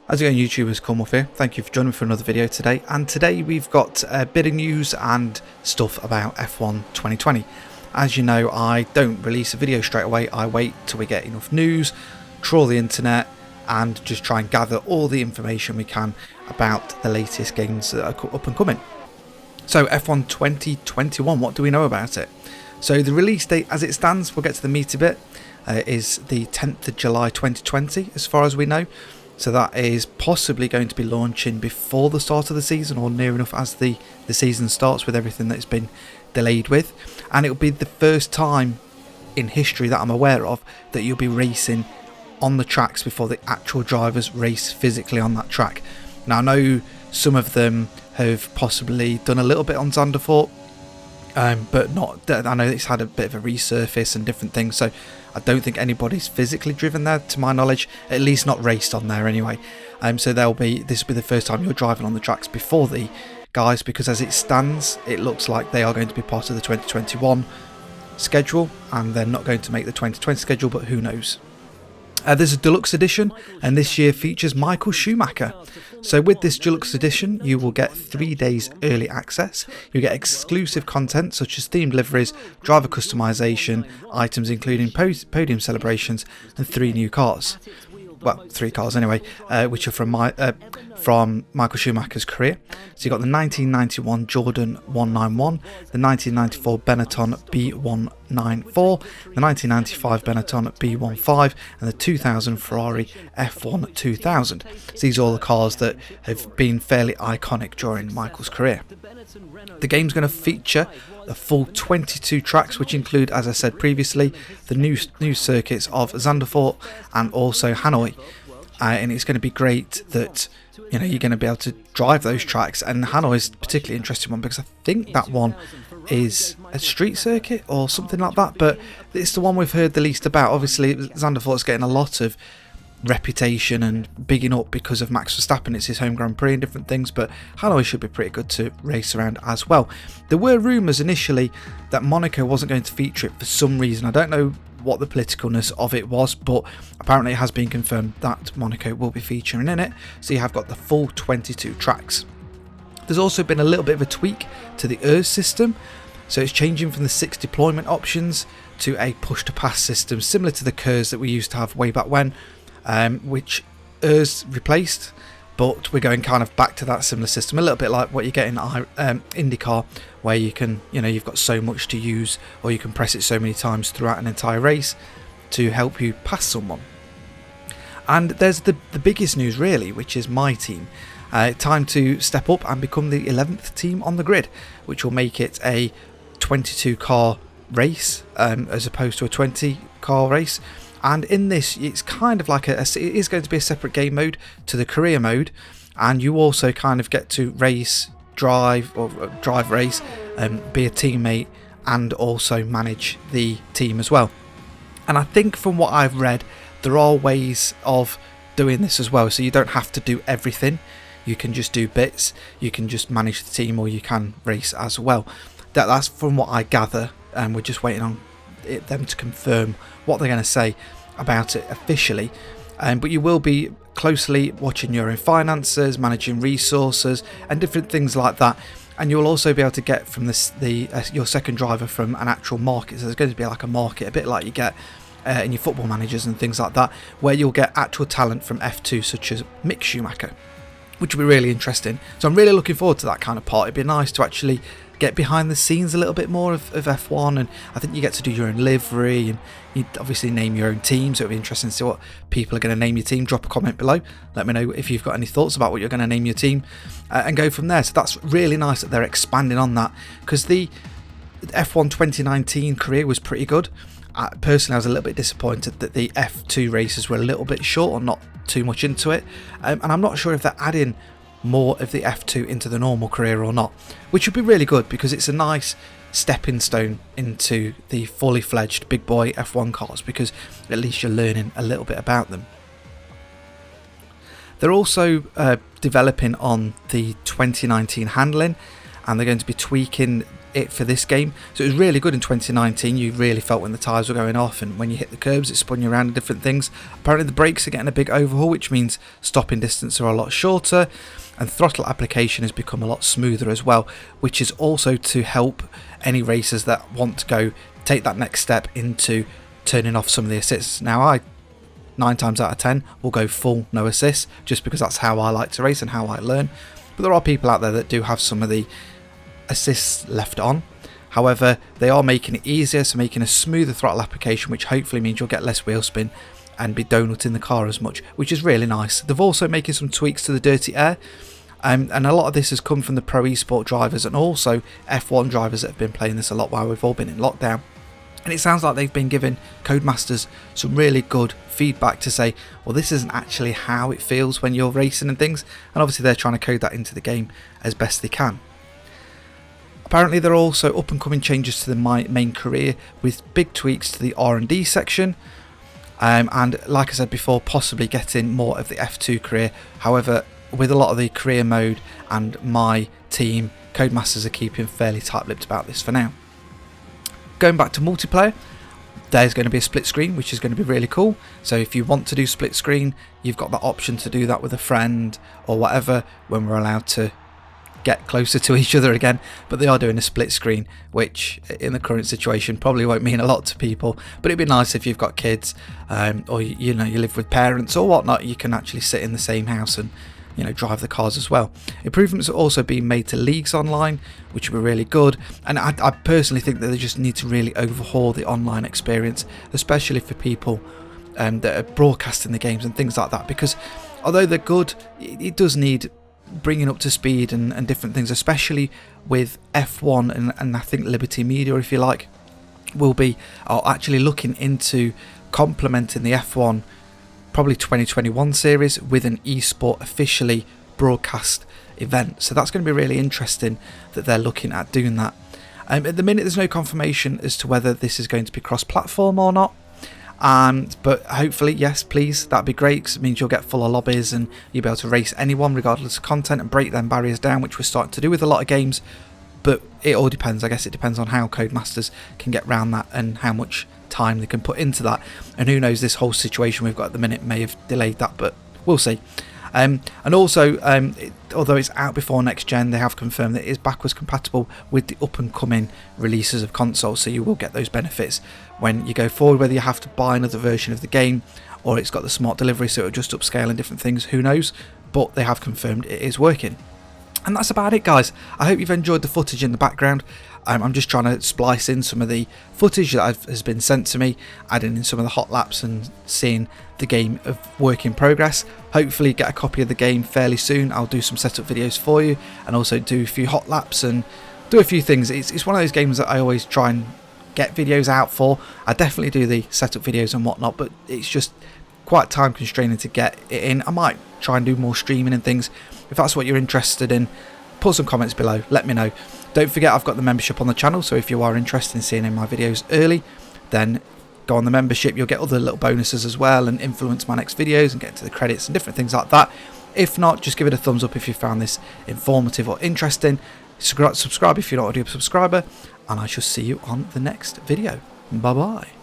How's it going, YouTubers? Cornwolf here. Thank you for joining me for another video today. And today we've got a bit of news and stuff about F1 2020. As you know, I don't release a video straight away. I wait till we get enough news, trawl the internet, and just try and gather all the information we can about the latest games that are up and coming. So F1 2021, what do we know about it? So the release date as it stands, we'll get to the meaty bit, is the 10th of July 2020 as far as we know. So that is possibly going to be launching before the start of the season, or near enough as the season starts, with everything that's been delayed with. And it will be the first time in history that I'm aware of that you'll be racing on the tracks before the actual drivers race physically on that track. Now I know some of them have possibly done a little bit on Zandvoort, but not. I know it's had a bit of a resurface and different things, so I don't think anybody's physically driven there, to my knowledge, at least not raced on there anyway. So this will be the first time you're driving on the tracks before the guys, because as it stands, it looks like they are going to be part of the 2021 schedule, and they're not going to make the 2020 schedule, but who knows. There's a deluxe edition, and this year features Michael Schumacher. So with this deluxe edition, you will get 3 days early access. You get exclusive content such as themed liveries, driver customization, items including podium celebrations, and 3 new cars. Well, 3 cars anyway, which are from Michael Schumacher's career. So you got the 1991 Jordan 191, the 1994 Benetton B194, the 1995 Benetton B15, and the 2000 Ferrari F1 2000. So these are all the cars that have been fairly iconic during Michael's career. The game's going to feature a full 22 tracks, which include, as I said previously, the new circuits of Zandvoort and also Hanoi. And it's going to be great that you're going to be able to drive those tracks. And Hanoi is a particularly interesting one because I think that one is a street circuit or something like that. But it's the one we've heard the least about. Obviously, Zandvoort's getting a lot of reputation and bigging up because of Max Verstappen. It's his home Grand Prix and different things, but Hanoi should be pretty good to race around as well. There were rumours initially that Monaco wasn't going to feature it for some reason. I don't know what the politicalness of it was, but apparently it has been confirmed that Monaco will be featuring in it, so you have got the full 22 tracks. There's also been a little bit of a tweak to the ERS system, so it's changing from the 6 deployment options to a push to pass system similar to the KERS that we used to have way back when, which ERS replaced, but we're going kind of back to that similar system, a little bit like what you get in IndyCar, where you can, you've got so much to use, or you can press it so many times throughout an entire race to help you pass someone. And there's the biggest news really, which is my team. Time to step up and become the 11th team on the grid, which will make it a 22 car race as opposed to a 20 car race. And in this, it's kind of like it is going to be a separate game mode to the career mode, and you also kind of get to drive race, be a teammate, and also manage the team as well. And I think from what I've read, there are ways of doing this as well, so you don't have to do everything. You can just do bits, you can just manage the team, or you can race as well. That's from what I gather, and we're just waiting on them to confirm what they're going to say about it officially. But you will be closely watching your own finances, managing resources, and different things like that. And you'll also be able to get from your second driver from an actual market. So there's going to be like a market, a bit like you get in your football managers and things like that, where you'll get actual talent from F2, such as Mick Schumacher, which will be really interesting. So I'm really looking forward to that kind of part. It'd be nice to actually get behind the scenes a little bit more of F1, and I think you get to do your own livery, and you obviously name your own team, so it'll be interesting to see what people are going to name your team. Drop a comment below, let me know if you've got any thoughts about what you're going to name your team, and go from there. So that's really nice that they're expanding on that, because the F1 2019 career was pretty good. Personally, I was a little bit disappointed that the F2 races were a little bit short, or not too much into it, and I'm not sure if they're adding more of the F2 into the normal career or not, which would be really good, because it's a nice stepping stone into the fully fledged big boy F1 cars, because at least you're learning a little bit about them. They're also developing on the 2019 handling, and they're going to be tweaking it for this game. So it was really good in 2019. You really felt when the tyres were going off, and when you hit the curbs it spun you around in different things. Apparently the brakes are getting a big overhaul, which means stopping distance are a lot shorter, and throttle application has become a lot smoother as well, which is also to help any racers that want to take that next step into turning off some of the assists. Now I 9 times out of 10 will go full no assists, just because that's how I like to race and how I learn. But there are people out there that do have some of the assists left on. However, they are making it easier, so making a smoother throttle application, which hopefully means you'll get less wheel spin and be donutting the car as much, which is really nice. They've also making some tweaks to the dirty air, and a lot of this has come from the pro esport drivers and also F1 drivers that have been playing this a lot while we've all been in lockdown. And it sounds like they've been giving Codemasters some really good feedback to say, well, this isn't actually how it feels when you're racing and things, and obviously they're trying to code that into the game as best they can. Apparently there are also up and coming changes to the main career with big tweaks to the R&D section, and like I said before, possibly getting more of the F2 career. However, with a lot of the career mode and my team, Codemasters are keeping fairly tight-lipped about this for now. Going back to multiplayer, there's going to be a split screen, which is going to be really cool. So if you want to do split screen, you've got that option to do that with a friend or whatever when we're allowed to get closer to each other again. But they are doing a split screen, which in the current situation probably won't mean a lot to people, but it'd be nice if you've got kids, or you live with parents or whatnot. You can actually sit in the same house and drive the cars as well. Improvements are also being made to leagues online, which will be really good, and I personally think that they just need to really overhaul the online experience, especially for people that are broadcasting the games and things like that, because although they're good, it does need bringing up to speed and different things, especially with F1 and I think Liberty Media, if you like, are actually looking into complementing the F1 probably 2021 series with an esport officially broadcast event. So that's going to be really interesting that they're looking at doing that. At the minute there's no confirmation as to whether this is going to be cross-platform or not, but hopefully yes, please, that'd be great, because it means you'll get fuller lobbies and you'll be able to race anyone regardless of content and break them barriers down, which we're starting to do with a lot of games. But it all depends. I guess it depends on how Codemasters can get around that and how much time they can put into that, and who knows, this whole situation we've got at the minute may have delayed that, but we'll see. And also, although it's out before next gen, they have confirmed that it is backwards compatible with the up and coming releases of consoles, so you will get those benefits when you go forward, whether you have to buy another version of the game or it's got the smart delivery, so it'll just upscale and different things, who knows, but they have confirmed it is working. And that's about it, guys. I hope you've enjoyed the footage in the background. I'm just trying to splice in some of the footage that has been sent to me, adding in some of the hot laps and seeing the game of work in progress. Hopefully get a copy of the game fairly soon. I'll do some setup videos for you and also do a few hot laps and do a few things. It's one of those games that I always try and get videos out for. I definitely do the setup videos and whatnot, but it's just quite time constraining to get it in. I might try and do more streaming and things. If that's what you're interested in, put some comments below, let me know. Don't forget, I've got the membership on the channel, so if you are interested in seeing my videos early, then go on the membership. You'll get other little bonuses as well and influence my next videos and get into the credits and different things like that. If not, just give it a thumbs up if you found this informative or interesting. Subscribe if you're not already a subscriber, and I shall see you on the next video. Bye bye.